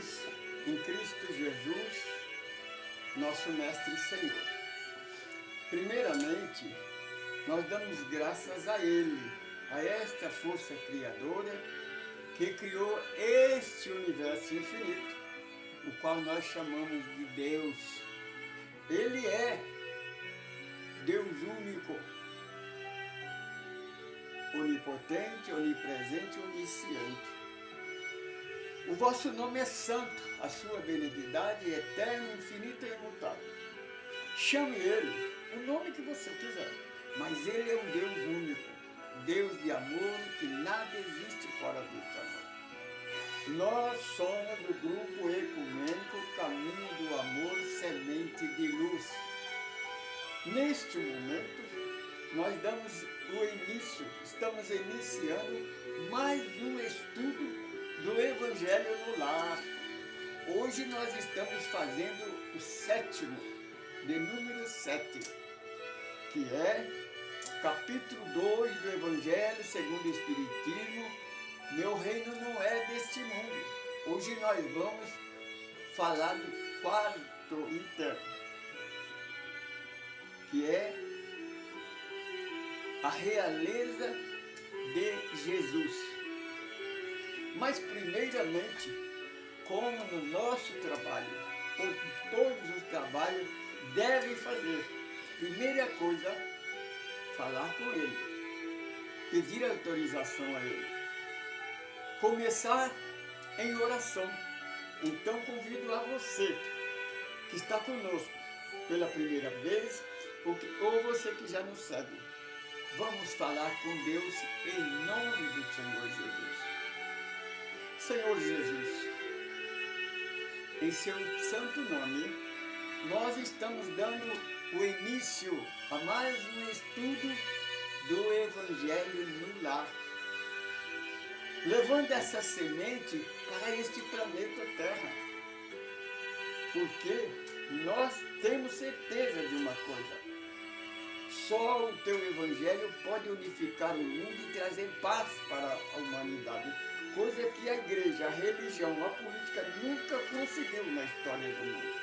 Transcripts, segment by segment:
irmãos em Cristo Jesus, nosso Mestre e Senhor. Primeiramente, nós damos graças a Ele, a esta força criadora que criou este universo infinito, o qual nós chamamos de Deus. Ele é Deus único, onipotente, onipresente, onisciente. O vosso nome é santo, a sua benignidade é eterna, infinita e imutável. Chame Ele, o nome que você quiser, mas Ele é um Deus único, Deus de amor, que nada existe fora deste amor. Nós somos do grupo ecumênico Caminho do Amor, Semente de Luz. Neste momento, nós damos o início, estamos iniciando mais um estudo do Evangelho no Lar. Hoje nós estamos fazendo o 7º, de número 7, que é capítulo 2 do Evangelho segundo o Espiritismo. Meu reino não é deste mundo. Hoje nós vamos falar do 4º item, que é a realeza de Jesus. Mas primeiramente, como no nosso trabalho, todos os trabalhos devem fazer, primeira coisa, falar com Ele, pedir autorização a Ele, começar em oração. Então convido a você que está conosco pela primeira vez, ou você que já nos segue, vamos falar com Deus em nome do Senhor Jesus. Senhor Jesus, em seu santo nome, nós estamos dando o início a mais um estudo do Evangelho no Lar, levando essa semente para este planeta Terra, porque nós temos certeza de uma coisa: só o teu Evangelho pode unificar o mundo e trazer paz para a humanidade, coisa que a igreja, a religião, a política nunca conseguiu na história do mundo.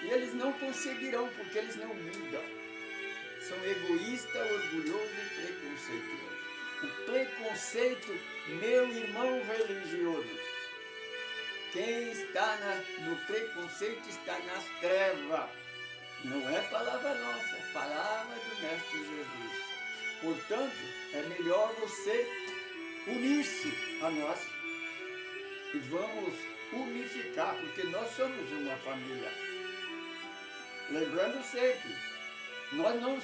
E eles não conseguirão, porque eles não mudam. São egoístas, orgulhosos e preconceituosos. O preconceito, meu irmão religioso, quem está no preconceito está nas trevas. Não é palavra nossa, é palavra do Mestre Jesus. Portanto, é melhor você unir-se a nós e vamos unificar, porque nós somos uma família. Lembrando sempre, nós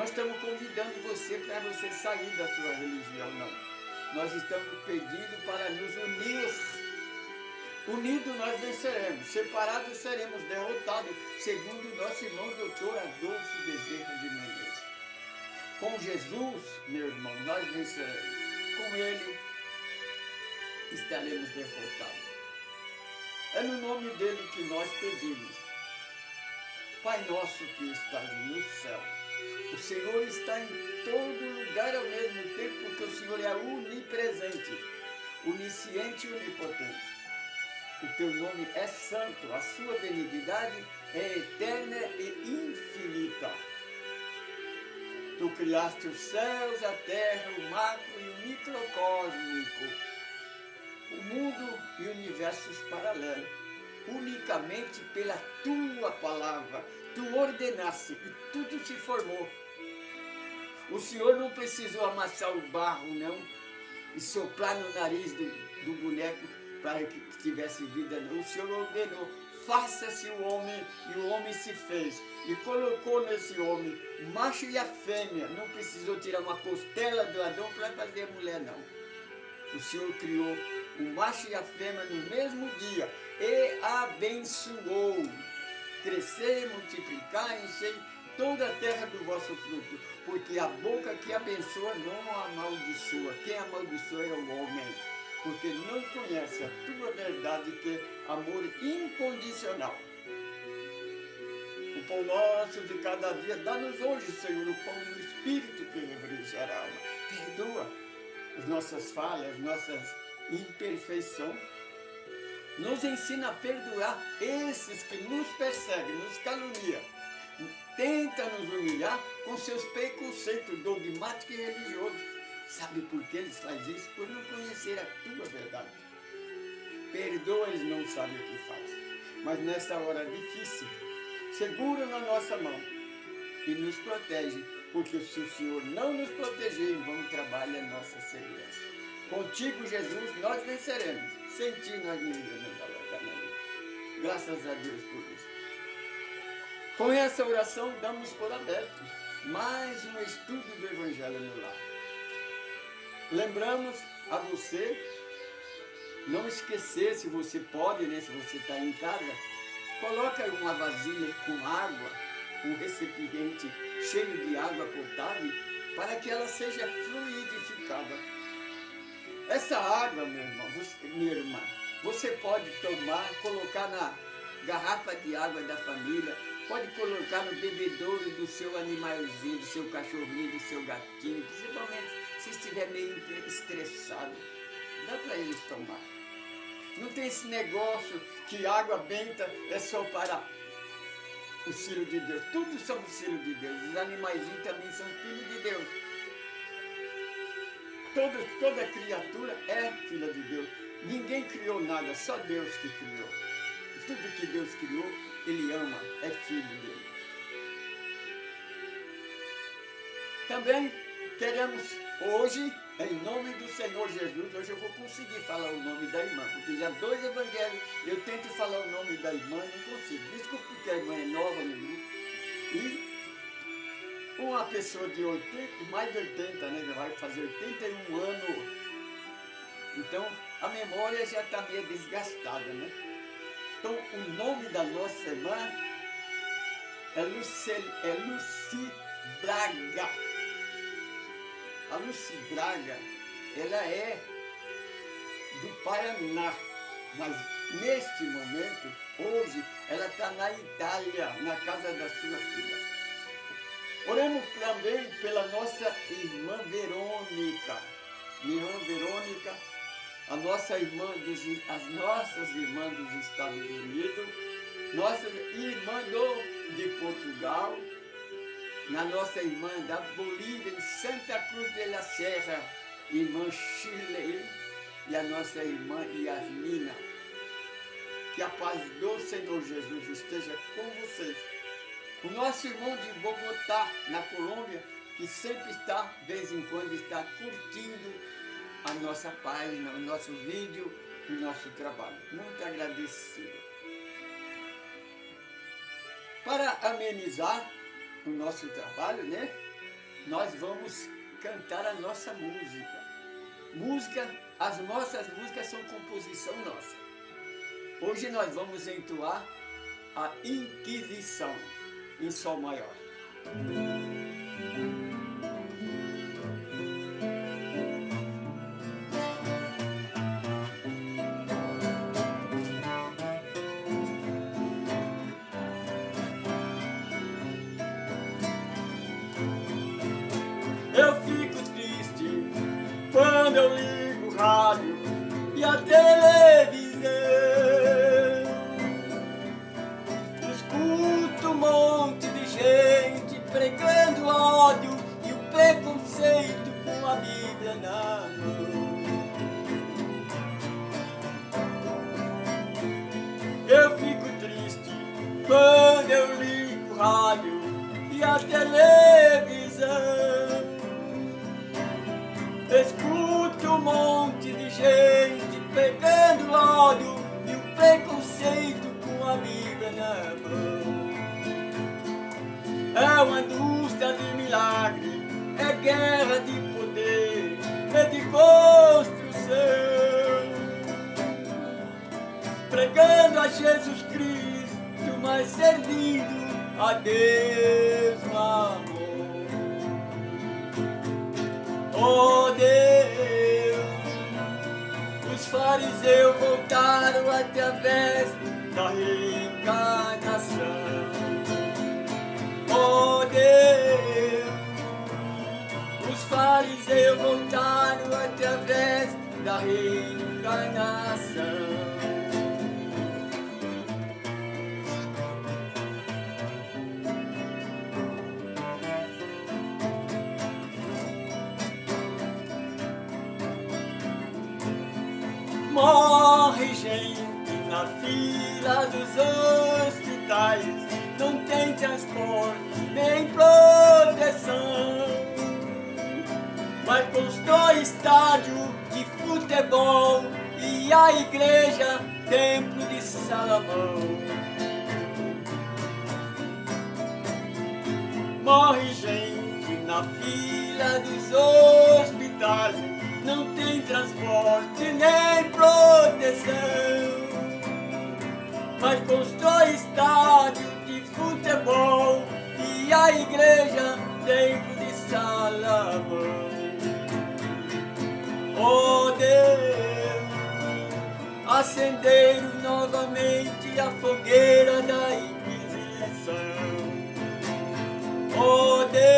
estamos convidando você para você sair da sua religião, não. Nós estamos pedindo para nos unir. Unidos nós venceremos, separados seremos derrotados, segundo o nosso irmão doutor Adolfo Bezerra de Menezes. Com Jesus, meu irmão, nós venceremos. Com Ele, estaremos derrotados. É no nome dele que nós pedimos. Pai nosso que estás no céu, o Senhor está em todo lugar ao mesmo tempo, porque o Senhor é onipresente, onisciente e onipotente. O teu nome é santo, a sua benignidade é eterna e infinita. Tu criaste os céus, a terra, o macro e o microcósmico, o mundo e universos paralelos, unicamente pela tua palavra. Tu ordenaste e tudo se formou. O Senhor não precisou amassar o barro, não, e soprar no nariz do boneco para que tivesse vida, não. O Senhor ordenou, faça-se o homem, e o homem se fez. E colocou nesse homem o macho e a fêmea. Não precisou tirar uma costela do Adão para fazer a mulher, não. O Senhor criou o macho e a fêmea no mesmo dia e abençoou. Crescer, multiplicar, encher toda a terra do vosso fruto, porque a boca que abençoa não amaldiçoa. Quem amaldiçoa é o homem, porque não conhece a tua verdade, que é amor incondicional. O pão nosso de cada dia, dá-nos hoje, Senhor, o pão do Espírito que refrigera a alma. Perdoa as nossas falhas, nossas imperfeição, nos ensina a perdoar esses que nos perseguem, nos caluniam, tenta nos humilhar com seus preconceitos dogmáticos e religiosos. Sabe por que eles fazem isso? Por não conhecer a tua verdade. Perdoa, eles não sabem o que faz. Mas nessa hora difícil, segura na nossa mão e nos protege, porque se o Senhor não nos proteger, em vão trabalha a nossa segurança. Contigo, Jesus, nós venceremos. Sem ti nós não iremos a lugar nenhum. Graças a Deus por isso. Com essa oração, damos por aberto mais um estudo do Evangelho no Lar. Lembramos a você, não esquecer, se você pode, né, se você está em casa, coloca uma vasilha com água, um recipiente cheio de água potável, para que ela seja fluidificada. Essa água, meu irmão, minha irmã, você pode tomar, colocar na garrafa de água da família, pode colocar no bebedouro do seu animalzinho, do seu cachorrinho, do seu gatinho, principalmente se estiver meio estressado. Dá para eles tomar. Não tem esse negócio que água benta é só para os filhos de Deus. Todos somos filhos de Deus. Os animaizinhos também são filhos de Deus. Toda criatura é filha de Deus. Ninguém criou nada, só Deus que criou. Tudo que Deus criou, Ele ama, é filho dele. Também queremos hoje, em nome do Senhor Jesus, hoje eu vou conseguir falar o nome da irmã, porque já 2 evangelhos eu tento falar o nome da irmã, não consigo. Desculpe porque a irmã é nova no grupo. E uma pessoa de 80, mais de 80, né, vai fazer 81 anos. Então, a memória já está meio desgastada, né? Então, o nome da nossa irmã é Lucy Braga. A Lucy Braga, ela é do Paraná, mas neste momento, hoje, ela está na Itália, na casa da sua filha. Oremos também pela nossa irmã Verônica. Irmã Verônica, as nossas irmãs dos Estados Unidos, nossa irmã de Portugal, na nossa irmã da Bolívia, em Santa Cruz de la Serra, irmã Shirley, e a nossa irmã Yasmina. Que a paz do Senhor Jesus esteja com vocês. O nosso irmão de Bogotá, na Colômbia, que sempre está, de vez em quando, está curtindo a nossa página, o nosso vídeo, o nosso trabalho. Muito agradecido. Para amenizar o nosso trabalho, né? Nós vamos cantar a nossa música. As nossas músicas são composição nossa. Hoje nós vamos entoar a Inquisição em Sol maior. Eu fico triste quando eu ligo o rádio e a televisão. Escuto um monte de gente pregando ódio e o preconceito com a Bíblia na mão. Eu fico triste quando eu ligo o rádio e a televisão. Escuto um monte de gente pegando ódio e o preconceito com a Bíblia na mão. É uma indústria de milagre, é guerra de poder, é de construção. Pregando a Jesus Cristo, mas servindo a Deus no amor. Oh Deus, os fariseus voltaram através da reencarnação. Oh Deus, os fariseus voltaram através da reencarnação. Morre gente na fila dos hospitais, não tem transporte nem proteção, mas constrói estádio de futebol e a igreja, templo de Salomão. Morre gente na fila dos hospitais, não tem transporte nem proteção, mas constrói estádio de futebol e a igreja, templo de Salomão. Oh Deus, acenderam novamente a fogueira da Inquisição. Oh Deus,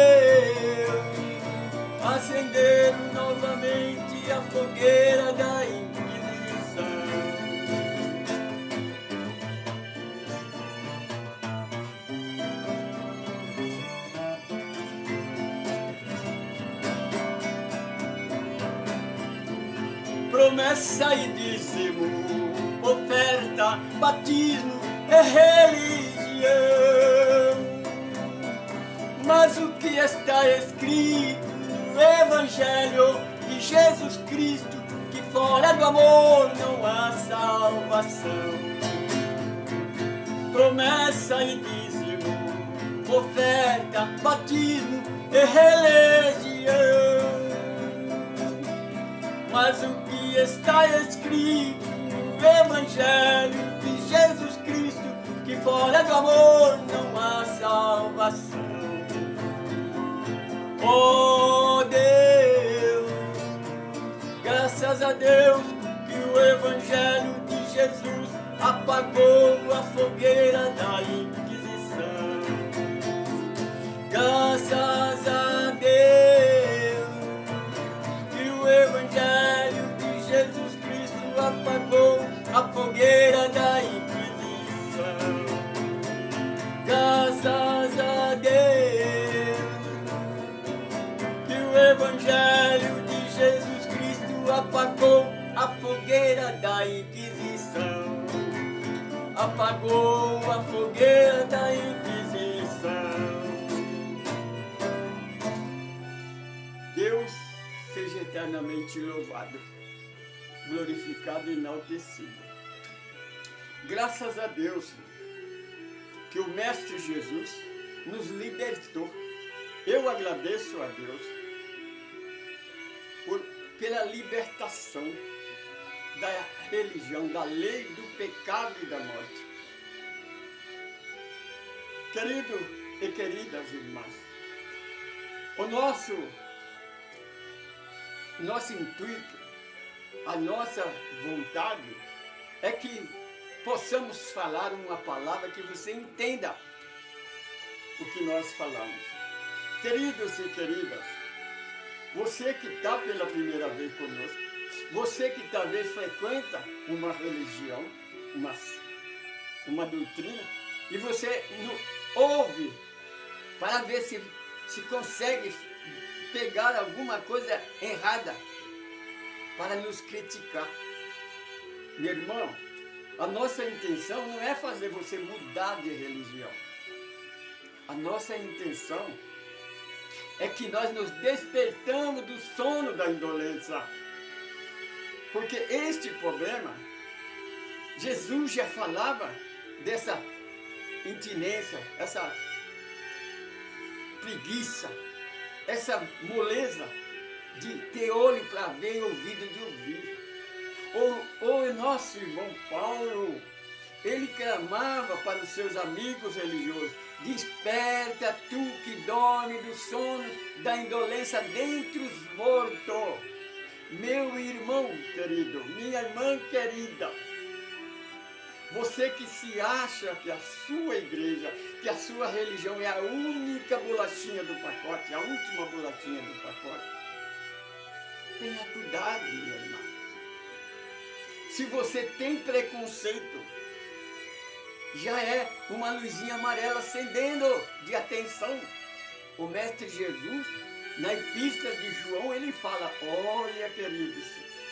acenderam novamente a fogueira da Inquisição. Promessa e dízimo, oferta, batismo é religião. Mas o que está escrito no Evangelho de Jesus Cristo, que fora do amor não há salvação. Promessa e dízimo, oferta, batismo é religião. Mas o que está escrito no Evangelho de Jesus Cristo, que fora do amor não há salvação. Oh Deus, graças a Deus que o Evangelho de Jesus apagou a fogueira da Inquisição. Graças a Deus que o Evangelho de Jesus Cristo apagou a fogueira da Inquisição. Graças a Deus que o Evangelho de Jesus Cristo apagou a fogueira da Inquisição. Apagou a fogueira da Inquisição. Deus seja eternamente louvado, glorificado e enaltecido. Graças a Deus que o Mestre Jesus nos libertou. Eu agradeço a Deus pela libertação da religião, da lei do pecado e da morte. Querido e queridas irmãs, o nosso intuito, a nossa vontade é que possamos falar uma palavra que você entenda o que nós falamos. Queridos e queridas, você que está pela primeira vez conosco, você que talvez frequenta uma religião, uma doutrina, e você ouve para ver se consegue pegar alguma coisa errada para nos criticar. Meu irmão, a nossa intenção não é fazer você mudar de religião. A nossa intenção é que nós nos despertamos do sono da indolência. Porque este problema, Jesus já falava dessa intinência, essa preguiça, essa moleza de ter olho para ver e ouvido de ouvir. O nosso irmão Paulo, ele clamava para os seus amigos religiosos: desperta tu que dorme do sono da indolência dentre os mortos. Meu irmão querido, minha irmã querida, você que se acha que a sua igreja, que a sua religião é a única bolachinha do pacote, a última bolachinha do pacote, tenha cuidado, minha irmã. Se você tem preconceito, já é uma luzinha amarela acendendo de atenção. O Mestre Jesus, na Epístola de João, ele fala: olha, queridos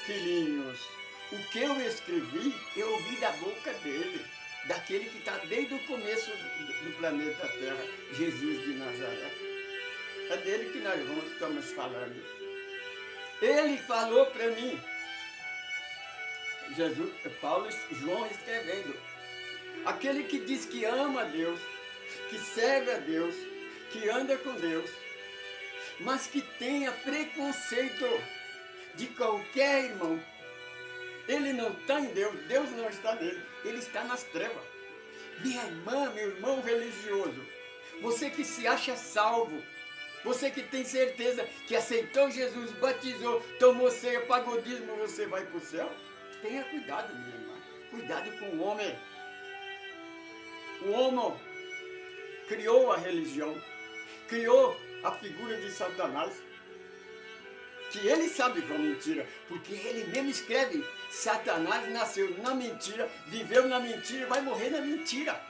filhinhos, o que eu escrevi, eu ouvi da boca dele, daquele que está desde o começo do planeta Terra, Jesus de Nazaré. É dele que nós estamos falando. Ele falou para mim, João escrevendo, aquele que diz que ama a Deus, que serve a Deus, que anda com Deus, mas que tenha preconceito de qualquer irmão. Ele não está em Deus, Deus não está nele, ele está nas trevas. Minha irmã, meu irmão religioso, você que se acha salvo, você que tem certeza que aceitou Jesus, batizou, tomou ceia, pagou dízimo, você vai para o céu? Tenha cuidado, minha irmã, cuidado com o homem. O homem criou a religião, criou a figura de Satanás, que ele sabe que é mentira, porque ele mesmo escreve, Satanás nasceu na mentira, viveu na mentira e vai morrer na mentira.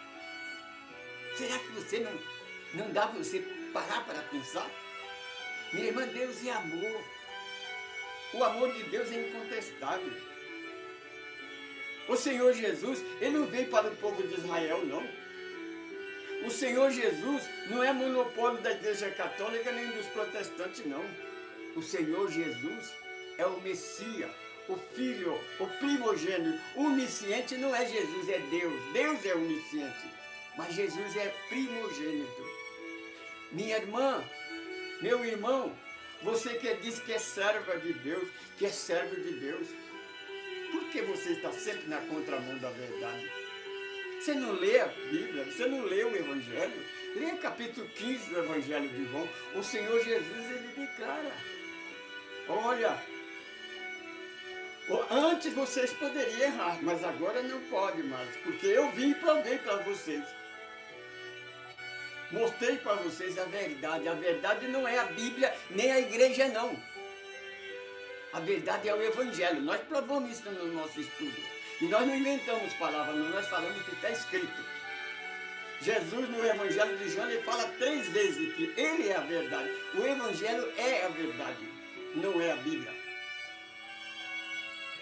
Será que você não dá para você parar para pensar? Minha irmã, Deus é amor. O amor de Deus é incontestável. O Senhor Jesus, ele não veio para o povo de Israel, não. O Senhor Jesus não é monopólio da Igreja Católica nem dos protestantes, não. O Senhor Jesus é o Messias, o Filho, o primogênito. O onisciente não é Jesus, é Deus. Deus é onisciente, mas Jesus é primogênito. Minha irmã, meu irmão, você que diz que é serva de Deus, que é servo de Deus, por que você está sempre na contramão da verdade? Você não lê a Bíblia, você não lê o Evangelho? Leia capítulo 15 do Evangelho de João. O Senhor Jesus, ele declara, olha, antes vocês poderiam errar, mas agora não pode mais, porque eu vim e provei para vocês. Mostrei para vocês a verdade. A verdade não é a Bíblia, nem a igreja, não. A verdade é o Evangelho. Nós provamos isso no nosso estudo. E nós não inventamos palavras, nós falamos o que está escrito. Jesus, no Evangelho de João, ele fala 3 vezes que ele é a verdade. O Evangelho é a verdade, não é a Bíblia.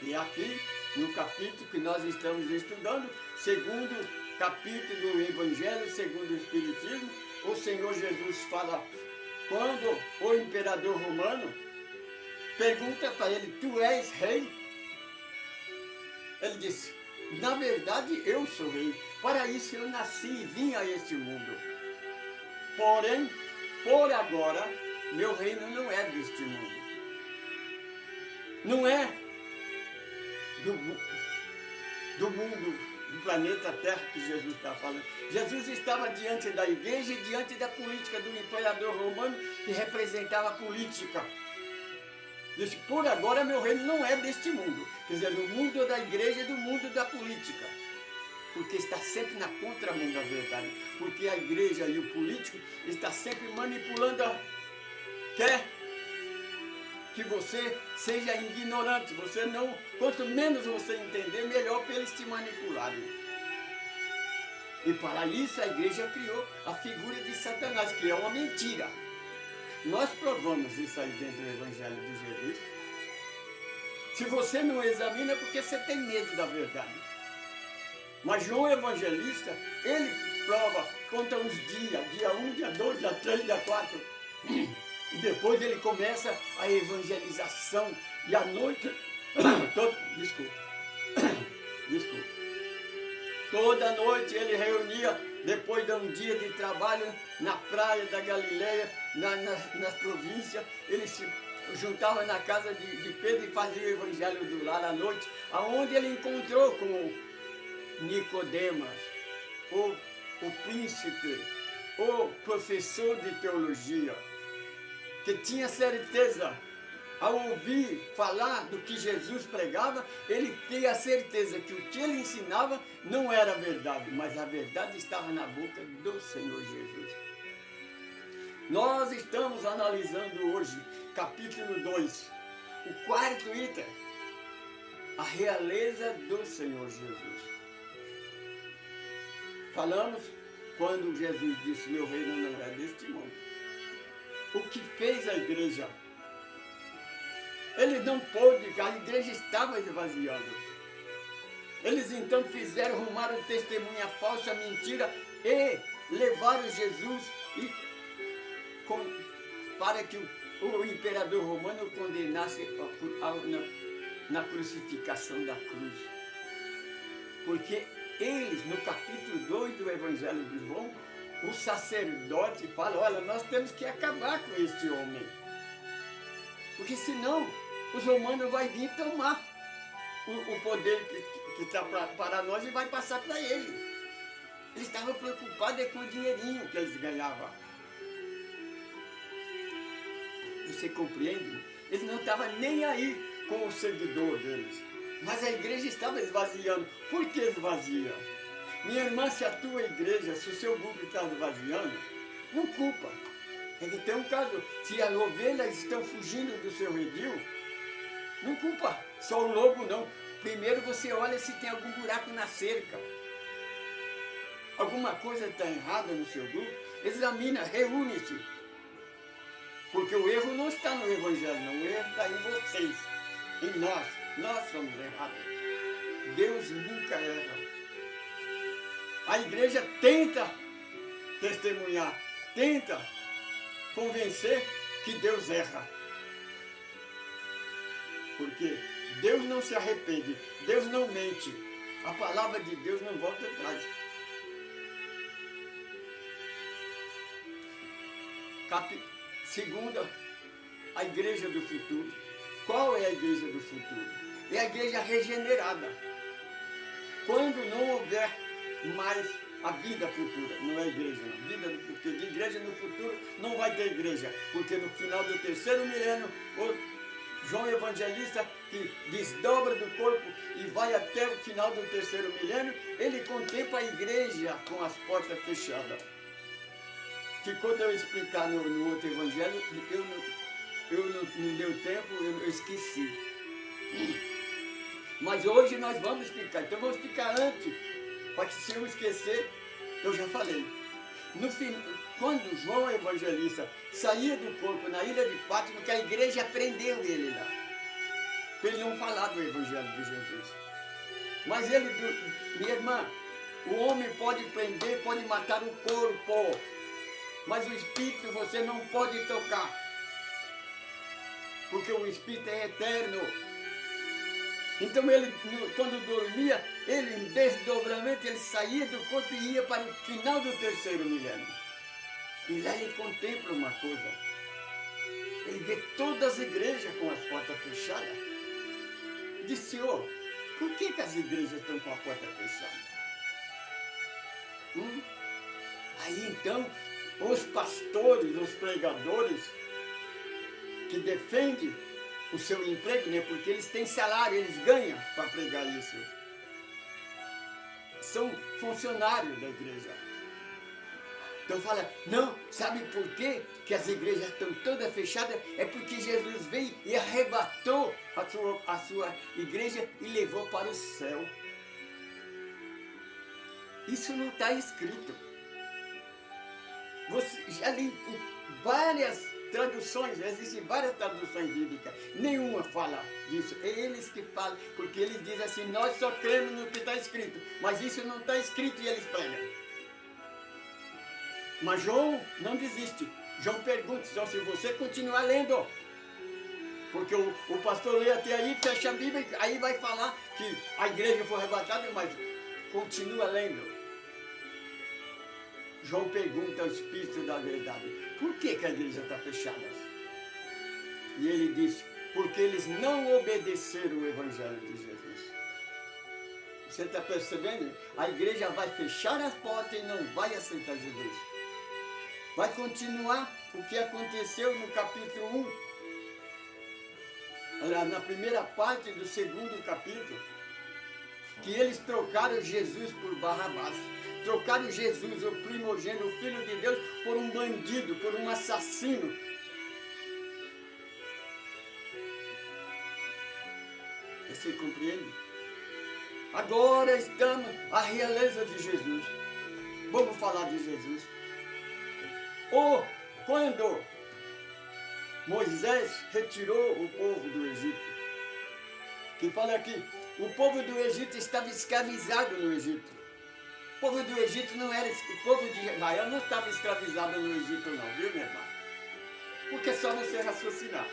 E aqui, no capítulo que nós estamos estudando, segundo capítulo do Evangelho, segundo o Espiritismo, o Senhor Jesus fala, quando o imperador romano pergunta para ele, tu és rei? Ele disse, na verdade eu sou rei, para isso eu nasci e vim a este mundo. Porém, por agora, meu reino não é deste mundo. Não é do mundo, do planeta Terra que Jesus está falando. Jesus estava diante da igreja e diante da política do imperador romano que representava a política. Disse, por agora meu reino não é deste mundo. Quer dizer, do mundo da igreja e do mundo da política. Porque está sempre na contramão da verdade. Porque a igreja e o político está sempre manipulando. Quer que você seja ignorante. Você não, quanto menos você entender, melhor para eles te manipularem. E para isso a igreja criou a figura de Satanás, que é uma mentira. Nós provamos isso aí dentro do Evangelho de Jesus. Se você não examina, é porque você tem medo da verdade. Mas João Evangelista, ele prova, conta os dias, dia 1, dia 2, dia 3, dia 4. E depois ele começa a evangelização. E à noite, toda noite ele reunia, depois de um dia de trabalho, na praia da Galileia, nas províncias, ele se juntava na casa de Pedro e fazia o evangelho do lar à noite, aonde ele encontrou com Nicodemas, o príncipe, o professor de teologia, que tinha certeza, ao ouvir falar do que Jesus pregava, ele tinha certeza que o que ele ensinava não era verdade, mas a verdade estava na boca do Senhor Jesus. Nós estamos analisando hoje, capítulo 2, o 4º item, a realeza do Senhor Jesus. Falamos quando Jesus disse, meu reino não é deste mundo. O que fez a igreja? Ele não pôde, a igreja estava esvaziando. Eles então arrumaram testemunha falsa, mentira, e levaram Jesus para que o imperador romano condenasse na crucificação da cruz. Porque eles, no capítulo 2 do Evangelho de João, o sacerdote fala, olha, nós temos que acabar com este homem. Porque senão os romanos vão vir tomar o poder que está para nós e vai passar para ele. Eles estavam preocupados com o dinheirinho que eles ganhavam. Você compreende? Eles não estavam nem aí com o seguidor deles. Mas a igreja estava esvaziando. Por que esvazia? Minha irmã, se a tua igreja, se o seu grupo está esvaziando, não culpa. É que tem um caso, se as ovelhas estão fugindo do seu redil, não culpa só o lobo não. Primeiro você olha se tem algum buraco na cerca. Alguma coisa está errada no seu grupo, examina, reúne-se. Porque o erro não está no Evangelho, não. O erro está em vocês, em nós. Nós somos errados. Deus nunca erra. A igreja tenta testemunhar, tenta convencer que Deus erra. Porque Deus não se arrepende, Deus não mente. A palavra de Deus não volta atrás. Segunda, a igreja do futuro. Qual é a igreja do futuro? É a igreja regenerada. Quando não houver mais a vida futura, não é igreja, não. Vida do futuro. De igreja no futuro não vai ter igreja, porque no final do terceiro milênio, o João Evangelista, que desdobra do corpo e vai até o final do terceiro milênio, ele contempla a igreja com as portas fechadas. Que quando eu explicar no outro evangelho, eu não deu tempo, eu esqueci. Mas hoje nós vamos explicar, então vamos explicar antes, para que se eu esquecer, eu já falei. No fim, quando João Evangelista saía do corpo na ilha de Patmos, que a igreja prendeu ele lá, para ele não falar do evangelho de Jesus. Mas ele, minha irmã, o homem pode prender, pode matar o corpo, mas o espírito você não pode tocar, porque o espírito é eterno. Então ele, quando dormia, ele em desdobramento, ele saía do corpo e ia para o final do terceiro milênio. E lá ele contempla uma coisa. Ele vê todas as igrejas com as portas fechadas. Diz, Senhor, por que as igrejas estão com a porta fechada? Aí então, os pastores, os pregadores, que defendem o seu emprego, né? Porque eles têm salário, eles ganham para pregar isso. São funcionários da igreja. Então fala, não, sabe por quê que as igrejas estão todas fechadas? É porque Jesus veio e arrebatou a sua igreja e levou para o céu. Isso não está escrito. Você já li várias traduções, existem várias traduções bíblicas, nenhuma fala disso, é eles que falam, porque eles dizem assim, nós só cremos no que está escrito, mas isso não está escrito e eles pregam. Mas João não desiste, João pergunta, só se você continuar lendo, porque o pastor lê até aí, fecha a Bíblia, aí vai falar que a igreja foi arrebatada, mas continua lendo. João pergunta ao Espírito da verdade, por que a igreja está fechada? E ele diz, porque eles não obedeceram o Evangelho de Jesus. Você está percebendo? A igreja vai fechar as portas e não vai aceitar Jesus. Vai continuar o que aconteceu no capítulo 1, na primeira parte do segundo capítulo, que eles trocaram Jesus por Barrabás. Trocaram Jesus, o primogênito, o Filho de Deus, por um bandido, por um assassino. Você compreende? Agora estamos à realeza de Jesus. Vamos falar de Jesus. Ou quando Moisés retirou o povo do Egito, que fala aqui, O povo do Egito estava escravizado no Egito. O povo do Egito não era, o povo de Israel não estava escravizado no Egito não, viu, minha irmã? Porque é só você raciocinar.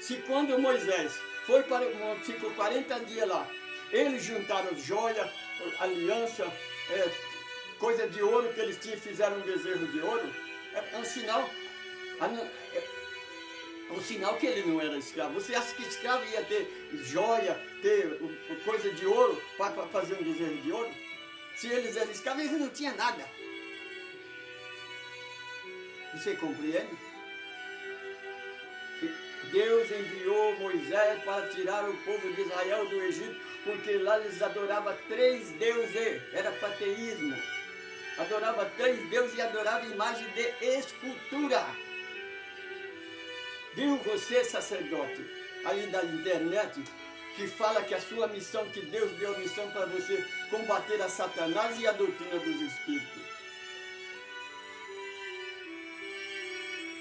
Se quando Moisés foi para o monte, ficou 40 dias lá, eles juntaram joia, aliança, coisa de ouro que eles tinham, fizeram um bezerro de ouro, é um sinal, um sinal que ele não era escravo. Você acha que escravo ia ter joia, ter coisa de ouro para fazer um bezerro de ouro? Se eles eram escravos, eles não tinham nada. Você compreende? Deus enviou Moisés para tirar o povo de Israel do Egito, porque lá eles adoravam 3 deuses, era pateísmo. Adorava 3 deuses e adorava imagem de escultura. Viu você, sacerdote, aí da internet, que fala que a sua missão, que Deus deu a missão para você combater a Satanás e a doutrina dos espíritos?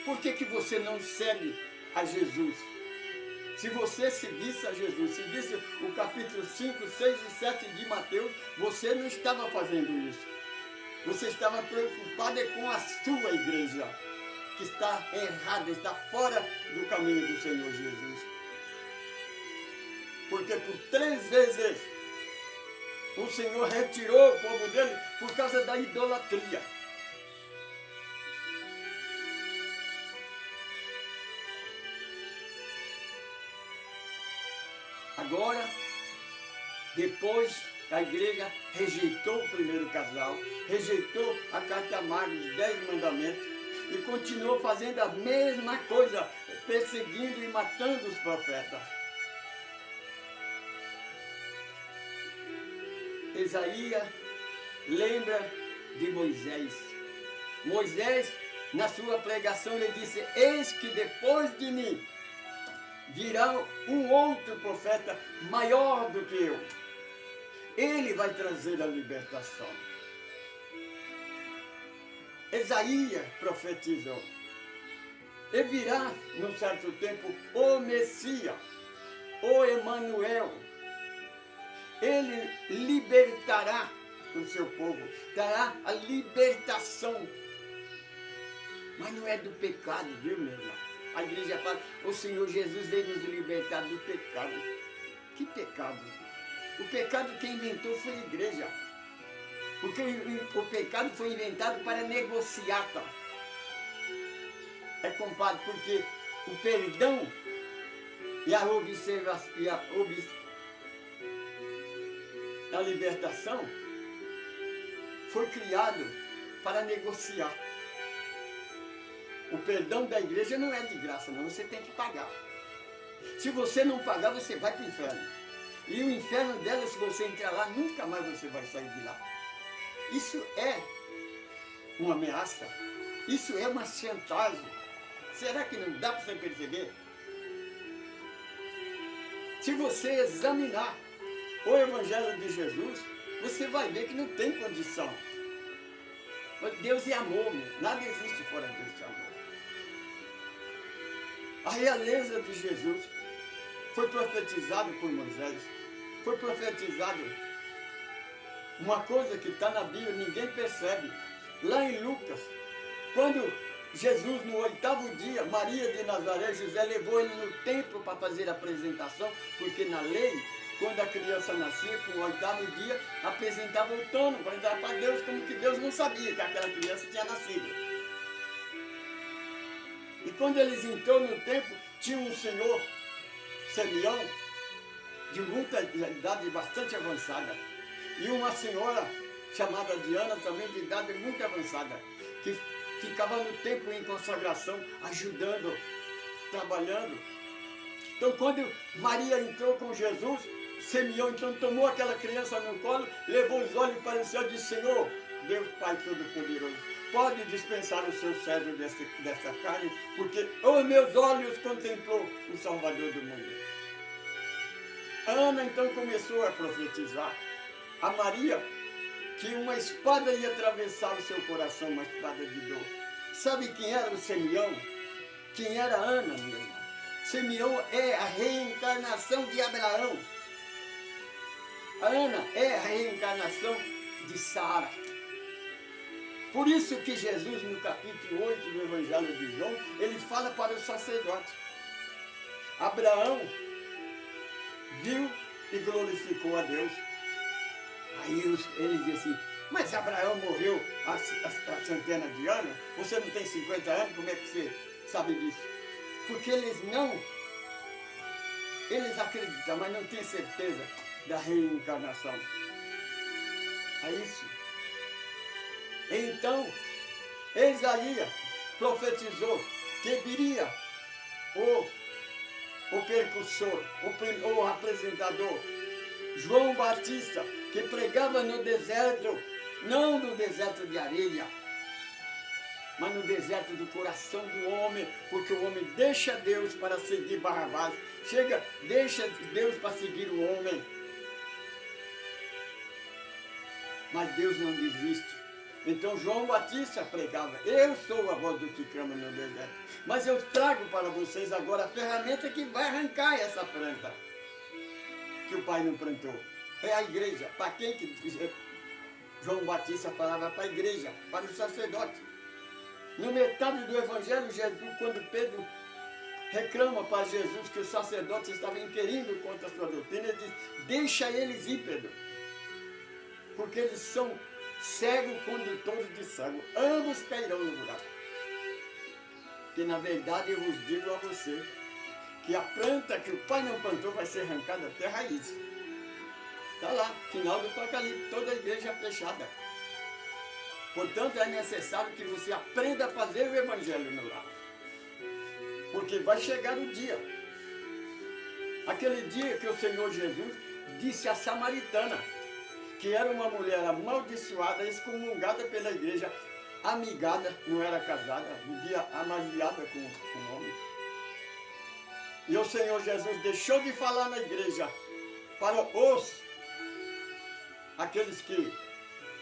Por que você não segue a Jesus? Se você seguisse a Jesus, seguisse o capítulo 5, 6 e 7 de Mateus, você não estava fazendo isso. Você estava preocupado com a sua igreja, que está errada, está fora do caminho do Senhor Jesus. Porque por 3 vezes o Senhor retirou o povo dele por causa da idolatria. Agora, depois a igreja rejeitou o primeiro casal, rejeitou a carta magna, os 10 mandamentos, e continuou fazendo a mesma coisa, perseguindo e matando os profetas. Isaías lembra de Moisés. Moisés, na sua pregação, ele disse: eis que depois de mim virá um outro profeta maior do que eu. Ele vai trazer a libertação. Isaías profetizou. E virá, num certo tempo, o Messias, o Emanuel. Ele libertará o seu povo, dará a libertação. Mas não é do pecado, viu, meu irmão? A igreja fala: o Senhor Jesus veio nos libertar do pecado. Que pecado? O pecado quem inventou foi a igreja. Porque o pecado foi inventado para negociar. Tá? É, compadre, porque o perdão e a libertação foi criado para negociar. O perdão da igreja não é de graça, não. Você tem que pagar. Se você não pagar, você vai para o inferno. E o inferno dela, se você entrar lá, nunca mais você vai sair de lá. Isso é uma ameaça. Isso é uma chantagem. Será que não dá para você perceber? Se você examinar o Evangelho de Jesus, você vai ver que não tem condição. Deus é amor, meu. Nada existe fora desse amor. A realeza de Jesus foi profetizado por Moisés. Foi profetizado uma coisa que está na Bíblia, ninguém percebe. Lá em Lucas, quando Jesus, no 8º dia, Maria de Nazaré, José levou ele no templo para fazer a apresentação, porque na lei, quando a criança nascia, com o 8º dia, apresentava o trono, apresentava para Deus, como que Deus não sabia que aquela criança tinha nascido. E quando eles entrou no templo, tinha um senhor, Simeão, de muita idade bastante avançada, e uma senhora chamada Diana, também de idade muito avançada, que ficava no templo em consagração, ajudando, trabalhando. Então, quando Maria entrou com Jesus, Simeão então tomou aquela criança no colo, levou os olhos para o céu e disse: Senhor, Deus Pai Todo-Poderoso, pode dispensar o seu servo dessa carne, porque os meus olhos contemplou o Salvador do mundo. Ana então começou a profetizar a Maria que uma espada ia atravessar o seu coração, uma espada de dor. Sabe quem era o Simeão? Quem era Ana, minha irmã? Simeão é a reencarnação de Abraão. Ana é a reencarnação de Sara. Por isso que Jesus, no capítulo 8 do Evangelho de João, ele fala para o sacerdote. Abraão viu e glorificou a Deus. Aí ele diz assim, mas Abraão morreu há centenas de anos? Você não tem 50 anos? Como é que você sabe disso? Porque eles acreditam, mas não têm certeza da reencarnação. É isso. Então, Isaías profetizou que viria o percussor, o apresentador, João Batista, que pregava no deserto, não no deserto de areia, mas no deserto do coração do homem, porque o homem deixa Deus para seguir Barrabás, deixa Deus para seguir o homem. Mas Deus não desiste. Então João Batista pregava, eu sou a voz do que clama no deserto. Mas eu trago para vocês agora a ferramenta que vai arrancar essa planta que o Pai não plantou. É a igreja. Para quem que João Batista falava? Para a igreja, para o sacerdote. No metade do Evangelho, Jesus, quando Pedro reclama para Jesus que o sacerdote estava inquirindo contra a sua doutrina, ele diz, deixa eles ir, Pedro. Porque eles são cego condutores de cego, ambos cairão no buraco. Que na verdade eu vos digo a você, que a planta que o Pai não plantou vai ser arrancada até a raiz. Está lá, final do Apocalipse, toda a igreja fechada. Portanto é necessário que você aprenda a fazer o Evangelho no lar. Porque vai chegar o dia. Aquele dia que o Senhor Jesus disse à samaritana, que era uma mulher amaldiçoada, excomungada pela igreja, amigada, não era casada, vivia amasiada com o homem. E o Senhor Jesus deixou de falar na igreja para aqueles que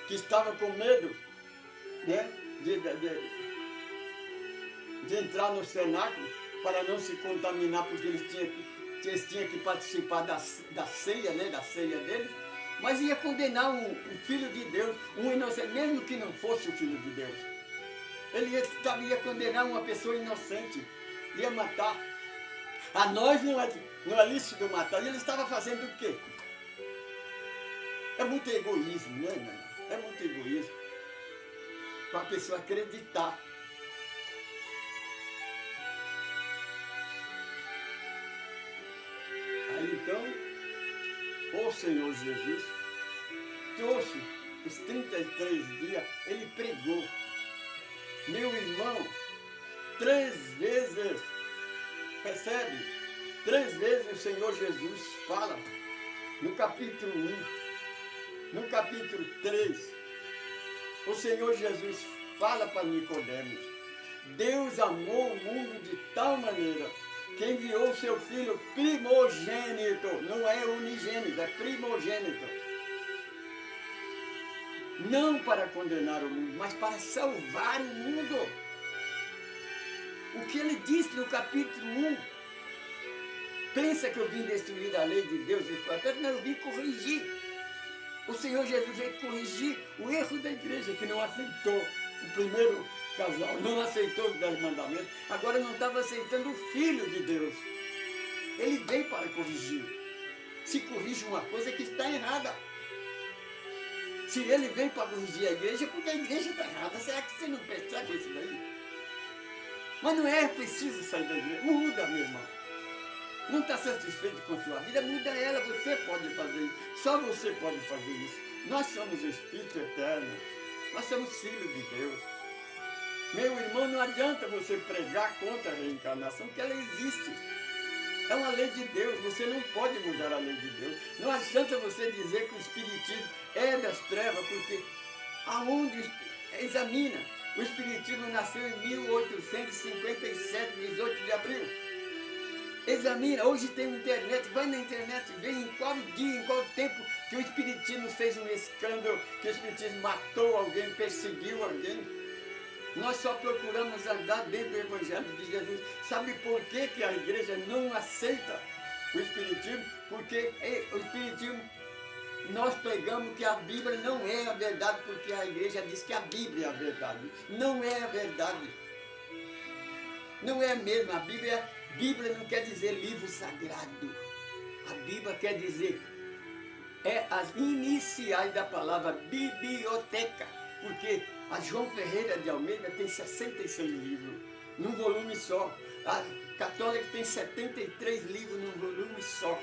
estavam com medo, né, de entrar no cenáculo, para não se contaminar, porque eles tinham que participar da ceia, né, da ceia deles. Mas ia condenar um filho de Deus, um inocente, mesmo que não fosse o filho de Deus. Ele ia condenar uma pessoa inocente, ia matar. A nós não é lícito matar. E ele estava fazendo o quê? É muito egoísmo, né, irmão? É muito egoísmo. Para a pessoa acreditar. Aí então, o Senhor Jesus trouxe os 33 dias, ele pregou. Meu irmão, 3 vezes, percebe? 3 vezes o Senhor Jesus fala, no capítulo 1, no capítulo 3, o Senhor Jesus fala para Nicodemos, Deus amou o mundo de tal maneira que enviou seu Filho primogênito, não é unigênito, é primogênito. Não para condenar o mundo, mas para salvar o mundo. O que ele disse no capítulo 1, pensa que eu vim destruir a lei de Deus e os profetas? Não, eu vim corrigir. O Senhor Jesus veio corrigir o erro da igreja, que não aceitou o primeiro casal, não aceitou os 10 mandamentos, agora não estava aceitando o Filho de Deus. Ele veio para corrigir. Se corrige uma coisa que está errada. Se ele veio para corrigir a igreja, porque a igreja está errada. Será que você não percebe isso daí? Mas não é preciso sair da igreja. Muda, meu irmão. Não está satisfeito com a sua vida, muda ela. Você pode fazer isso. Só você pode fazer isso. Nós somos o Espírito Eterno. Nós somos filhos de Deus. Meu irmão, não adianta você pregar contra a reencarnação, que ela existe. É uma lei de Deus, você não pode mudar a lei de Deus. Não adianta você dizer que o Espiritismo é das trevas, porque aonde examina, o Espiritismo nasceu em 1857, 18 de abril. Examina, hoje tem internet, vai na internet, vê em qual dia, em qual tempo que o Espiritismo fez um escândalo, que o Espiritismo matou alguém, perseguiu alguém. Nós só procuramos andar dentro do Evangelho de Jesus. Sabe por que a igreja não aceita o Espiritismo? Porque o Espiritismo nós pregamos que a Bíblia não é a verdade, porque a igreja diz que a Bíblia é a verdade. Não é a verdade. Não é mesmo. Bíblia não quer dizer livro sagrado. A Bíblia quer dizer, é as iniciais da palavra biblioteca. Porque a João Ferreira de Almeida tem 66 livros, num volume só. A católica tem 73 livros num volume só.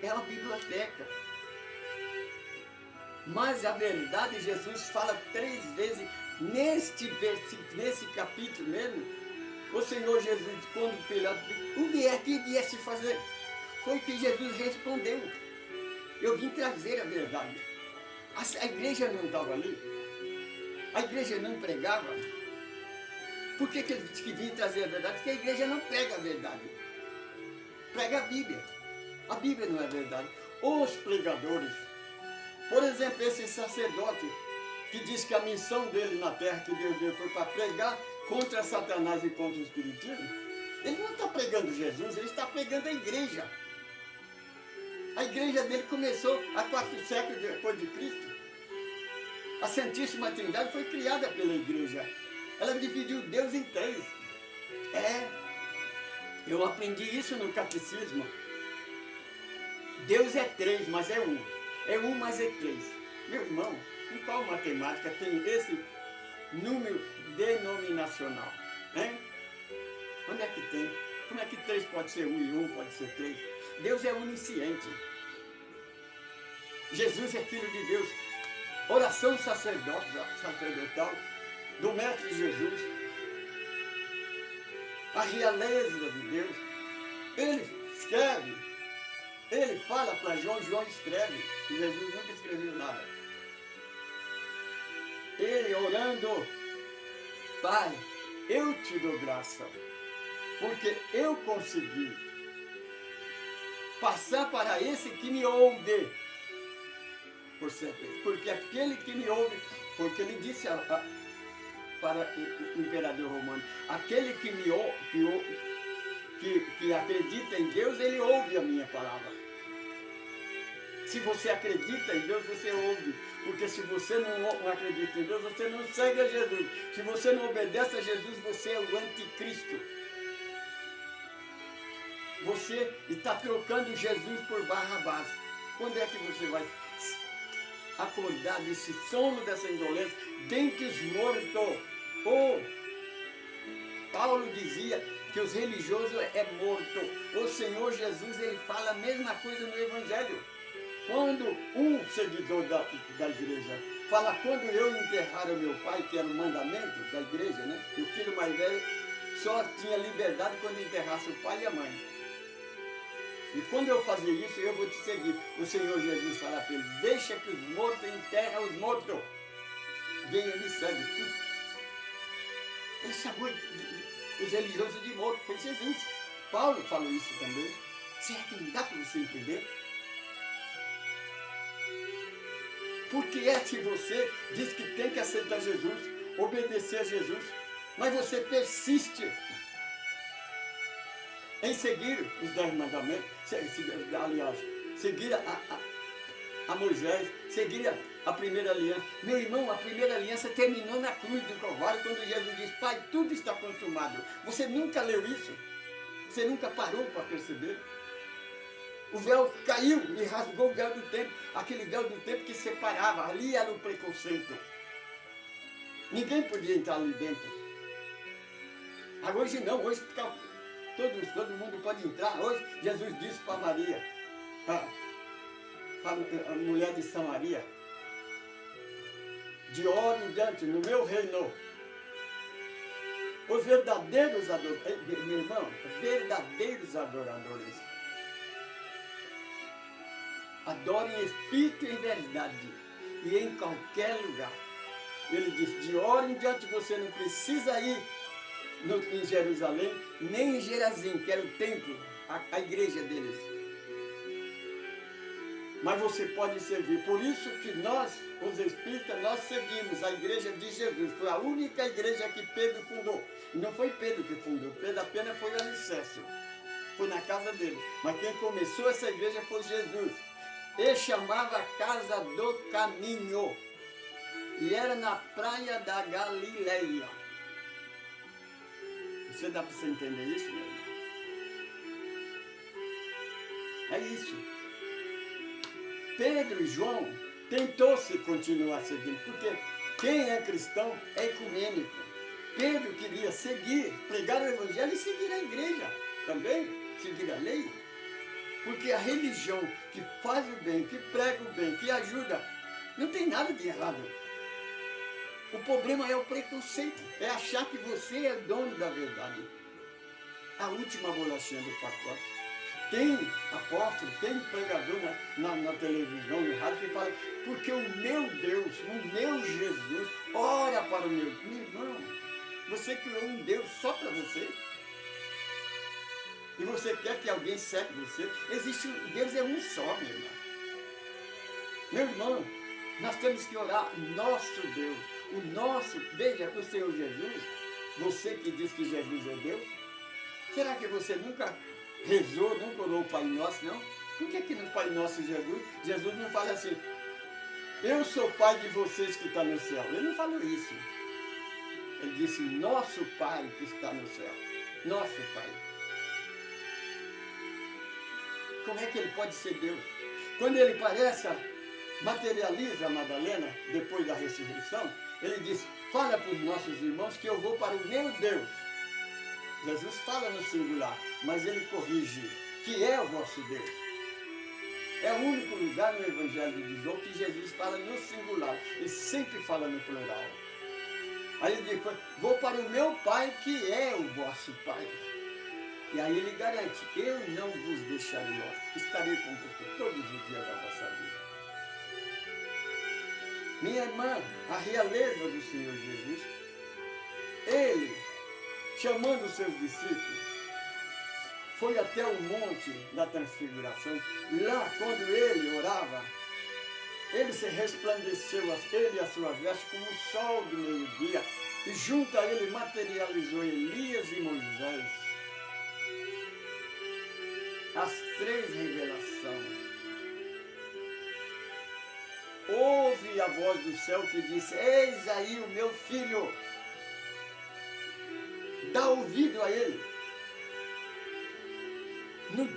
É uma biblioteca. Mas a verdade, Jesus fala 3 vezes nesse capítulo mesmo. O Senhor Jesus, quando Pilato disse, o que é que viesse fazer? Foi que Jesus respondeu. Eu vim trazer a verdade. A igreja não estava ali. A igreja não pregava. Por que ele disse que vinha trazer a verdade? Porque a igreja não prega a verdade. Prega a Bíblia. A Bíblia não é verdade. Os pregadores, por exemplo, esse sacerdote que diz que a missão dele na terra que Deus deu foi para pregar contra Satanás e contra o Espiritismo, ele não está pregando Jesus, ele está pregando a igreja. A igreja dele começou há 4 séculos depois de Cristo. A Santíssima Trindade foi criada pela igreja. Ela dividiu Deus em 3. Eu aprendi isso no catecismo. Deus é 3, mas é 1. É 1, mas é 3. Meu irmão, em qual matemática tem esse número denominacional? Hein? Onde é que tem? Como é que 3 pode ser 1 e 1 pode ser 3? Deus é onisciente. Jesus é Filho de Deus. Oração sacerdotal do Mestre Jesus. A realeza de Deus. Ele escreve. Ele fala para João, João escreve. Jesus nunca escreveu nada. Ele orando, Pai, eu te dou graça, porque eu consegui passar para esse que me ouve, por certeza. Porque aquele que me ouve, foi o que ele disse para o imperador romano, aquele que me ouve, que acredita em Deus, ele ouve a minha palavra. Se você acredita em Deus, você ouve. Porque se você não acredita em Deus, você não segue a Jesus. Se você não obedece a Jesus, você é o anticristo. Você está trocando Jesus por Barrabás. Quando é que você vai acordar desse sono, dessa indolência, dentre os mortos? Paulo dizia que os religiosos é morto. O Senhor Jesus, ele fala a mesma coisa no Evangelho. Quando um seguidor da igreja fala, quando eu enterrar o meu pai, que era o mandamento da igreja, né? O filho mais velho só tinha liberdade quando enterrasse o pai e a mãe. E quando eu fazer isso, eu vou te seguir. O Senhor Jesus fala para ele, deixa que os mortos enterram os mortos. Venha e me segue. Ele chamou os religiosos de morto, foi Jesus. Paulo falou isso também. Será que não dá para você entender? Porque é que você diz que tem que aceitar Jesus, obedecer a Jesus, mas você persiste em seguir os 10 mandamentos, aliás, seguir a Moisés, seguir a primeira aliança. Meu irmão, a primeira aliança terminou na cruz do Calvário, quando Jesus diz, Pai, tudo está consumado. Você nunca leu isso? Você nunca parou para perceber? O véu caiu e rasgou o véu do templo, aquele véu do templo que separava, ali era o preconceito. Ninguém podia entrar ali dentro. Agora hoje não, hoje todo mundo pode entrar. Hoje Jesus disse para Maria, para a mulher de Samaria, de hora em diante, no meu reino, os verdadeiros adoradores, meu irmão, verdadeiros adoradores, adorem em espírito e em verdade, e em qualquer lugar. Ele diz, de hora em diante você não precisa ir em Jerusalém, nem em Gerazim, que era o templo, a igreja deles. Mas você pode servir. Por isso que nós, os espíritas, nós seguimos a igreja de Jesus. Foi a única igreja que Pedro fundou. E não foi Pedro que fundou, Pedro apenas foi o alicerce. Foi na casa dele. Mas quem começou essa igreja foi Jesus. e chamava Casa do Caminho. E era na praia da Galileia. Você dá para você entender isso, meu irmão? É isso. Pedro e João tentou-se continuar seguindo, porque quem é cristão é ecumênico. Pedro queria seguir, pregar o evangelho e seguir a igreja também, seguir a lei. Porque a religião que faz o bem, que prega o bem, que ajuda, não tem nada de errado. O problema é o preconceito, é achar que você é dono da verdade. A última bolachinha do pacote. Tem apóstolo, tem pregador na televisão, no rádio, que fala, porque o meu Deus, o meu Jesus, ora para o meu. Meu irmão, você criou um Deus só para você? E você quer que alguém seque você? Existe, Deus é um só, meu irmão. Meu irmão, nós temos que orar, nosso Deus, o nosso, veja, o Senhor Jesus, você que diz que Jesus é Deus, será que você nunca rezou, nunca orou o Pai Nosso, não? Por que no Pai Nosso Jesus não fala assim, eu sou Pai de vocês que estão no céu? Ele não falou isso. Ele disse, nosso Pai que está no céu. Nosso Pai. Como é que ele pode ser Deus? Quando ele materializa a Madalena, depois da ressurreição, ele diz, fala para os nossos irmãos que eu vou para o meu Deus. Jesus fala no singular, mas ele corrige, que é o vosso Deus. É o único lugar no Evangelho de João que Jesus fala no singular, ele sempre fala no plural. Aí ele diz, vou para o meu Pai, que é o vosso Pai. E aí ele garante, eu não vos deixarei órfãos, estarei convosco todos os dias da vossa vida. Minha irmã, a realeza do Senhor Jesus, ele, chamando os seus discípulos, foi até o monte da transfiguração. Lá, quando ele orava, ele se resplandeceu, ele e as suas vestes, como o sol do meio-dia, e junto a ele materializou Elias e Moisés. As três revelações. Ouve a voz do céu que disse, eis aí o meu filho. Dá ouvido a ele.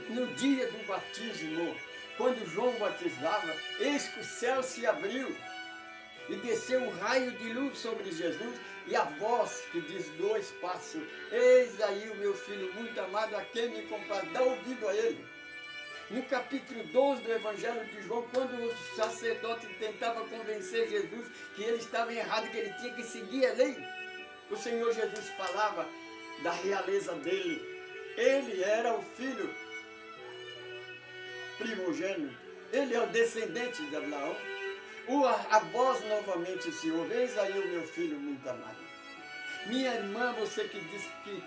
No dia do batismo, quando João batizava, eis que o céu se abriu e desceu um raio de luz sobre Jesus e a voz que diz do espaço, eis aí o meu filho muito amado, a quem me compraz, dá ouvido a ele. No capítulo 12 do Evangelho de João, quando o sacerdote tentava convencer Jesus que ele estava errado, que ele tinha que seguir a lei, o Senhor Jesus falava da realeza dele. Ele era o filho primogênito, ele é o descendente de Abraão. A voz novamente se ouve, eis aí o meu filho muito amado. Minha irmã, você que diz que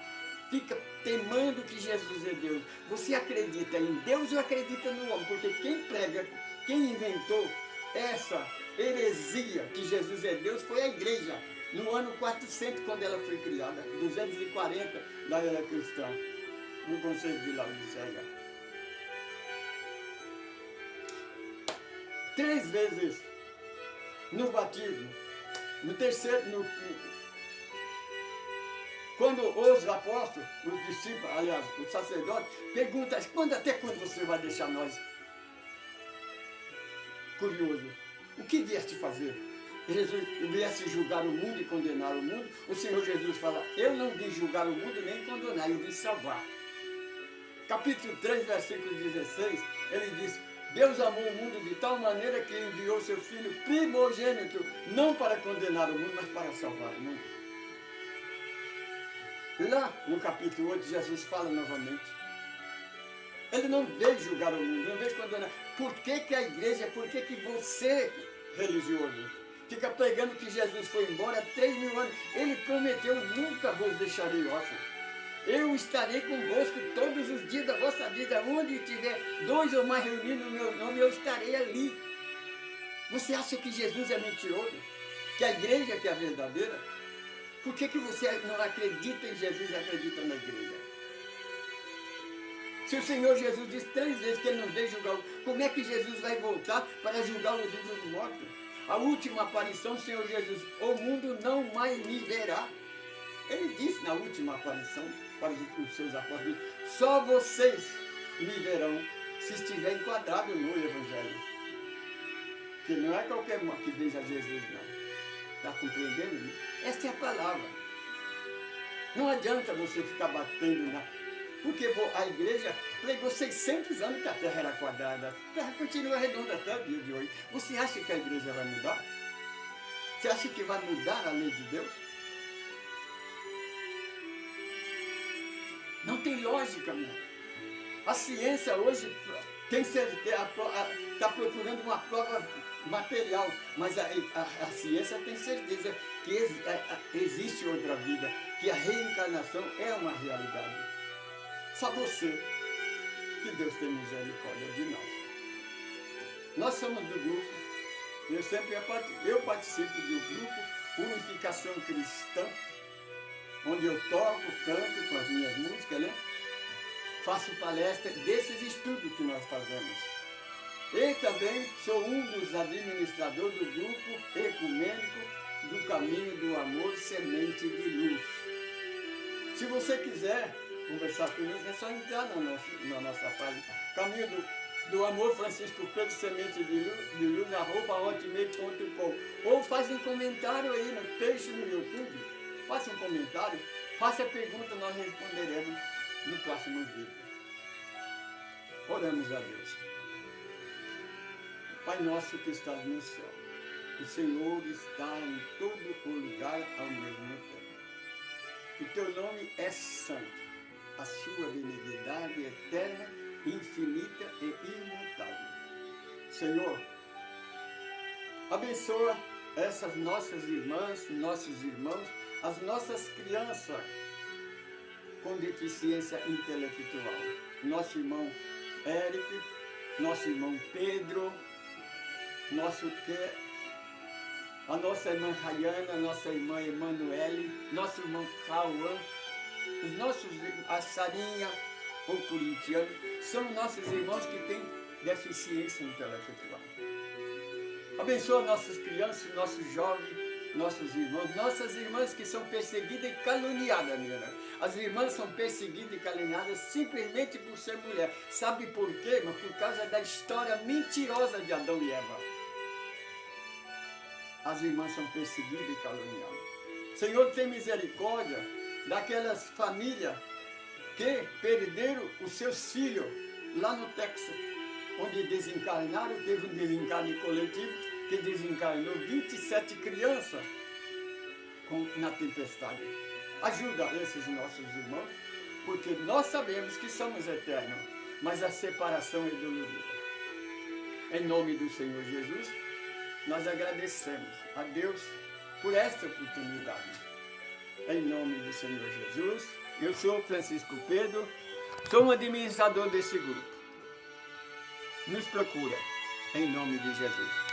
fica temendo que Jesus é Deus, você acredita em Deus ou acredita no homem? Porque quem prega, quem inventou essa heresia que Jesus é Deus foi a igreja, no ano 400, quando ela foi criada, 240 da era cristã, no Conselho de Laodiceia. 3 vezes no batismo, no terceiro, quando os apóstolos, os discípulos, aliás, os sacerdotes, perguntam, até quando você vai deixar nós curioso? O que vieste fazer? Jesus viesse julgar o mundo e condenar o mundo? O Senhor Jesus fala, eu não vim julgar o mundo nem condenar, eu vim salvar. Capítulo 3, versículo 16, ele diz, Deus amou o mundo de tal maneira que enviou seu Filho primogênito, não para condenar o mundo, mas para salvar o mundo. Lá no capítulo 8, Jesus fala novamente. Ele não veio julgar o mundo, não veio condenar. Por que a igreja, por que você, religioso, fica pregando que Jesus foi embora há 3.000 anos? Ele prometeu, nunca vos deixarei órfãos. Eu estarei convosco todos os dias da vossa vida. Onde tiver 2 ou mais reunidos no meu nome, eu estarei ali. Você acha que Jesus é mentiroso? Que a igreja que é a verdadeira? Por que você não acredita em Jesus e acredita na igreja? Se o Senhor Jesus disse 3 vezes que ele não veio julgar, como é que Jesus vai voltar para julgar os vivos e os mortos? A última aparição do Senhor Jesus, o mundo não mais me verá. Ele disse na última aparição para os seus apóstolos, só vocês me verão se estiver enquadrado no Evangelho. Que não é qualquer um que veja Jesus, não. Está compreendendo? Essa é a palavra. Não adianta você ficar batendo na... Porque a igreja pregou 600 anos que a terra era quadrada. A terra continua redonda até o dia de hoje. Você acha que a igreja vai mudar? Você acha que vai mudar a lei de Deus? Não tem lógica, meu. A ciência hoje tem certeza, está procurando uma prova material, mas a ciência tem certeza que existe outra vida, que a reencarnação é uma realidade. Só você, que Deus tem misericórdia de nós. Nós somos do grupo, eu participo do grupo Unificação Cristã, onde eu toco, canto com as minhas músicas, né? Faço palestra desses estudos que nós fazemos. E também sou um dos administradores do grupo ecumênico do Caminho do Amor, Semente de Luz. Se você quiser conversar comigo, é só entrar na nossa página, Caminho do Amor Francisco Pedro, Semente de Luz, @hotmail.com, ou faz um comentário aí no texto no YouTube, faça um comentário, faça a pergunta, nós responderemos no próximo vídeo. Oramos a Deus. Pai nosso que estás no céu, o Senhor está em todo o lugar ao mesmo tempo. O teu nome é santo, a sua benignidade eterna, infinita e imutável. Senhor, abençoa essas nossas irmãs, nossos irmãos, as nossas crianças com deficiência intelectual. Nosso irmão Érico, nosso irmão Pedro, a nossa irmã Rayana, nossa irmã Emanuele, nosso irmão Cauã, a Sarinha, o corintiano, são nossos irmãos que têm deficiência intelectual. Abençoa nossas crianças, nossos jovens, nossos irmãos, nossas irmãs que são perseguidas e caluniadas, minha irmã. As irmãs são perseguidas e caluniadas simplesmente por ser mulher. Sabe por quê? Mas por causa da história mentirosa de Adão e Eva. As irmãs são perseguidas e caluniadas. Senhor, tem misericórdia daquelas famílias que perderam os seus filhos lá no Texas, onde desencarnaram, teve um desencarne coletivo, que desencarnou 27 crianças na tempestade. Ajuda esses nossos irmãos, porque nós sabemos que somos eternos, mas a separação é dolorida. Em nome do Senhor Jesus, nós agradecemos a Deus por esta oportunidade. Em nome do Senhor Jesus, eu sou Francisco Pedro, sou um administrador desse grupo. Nos procura, em nome de Jesus.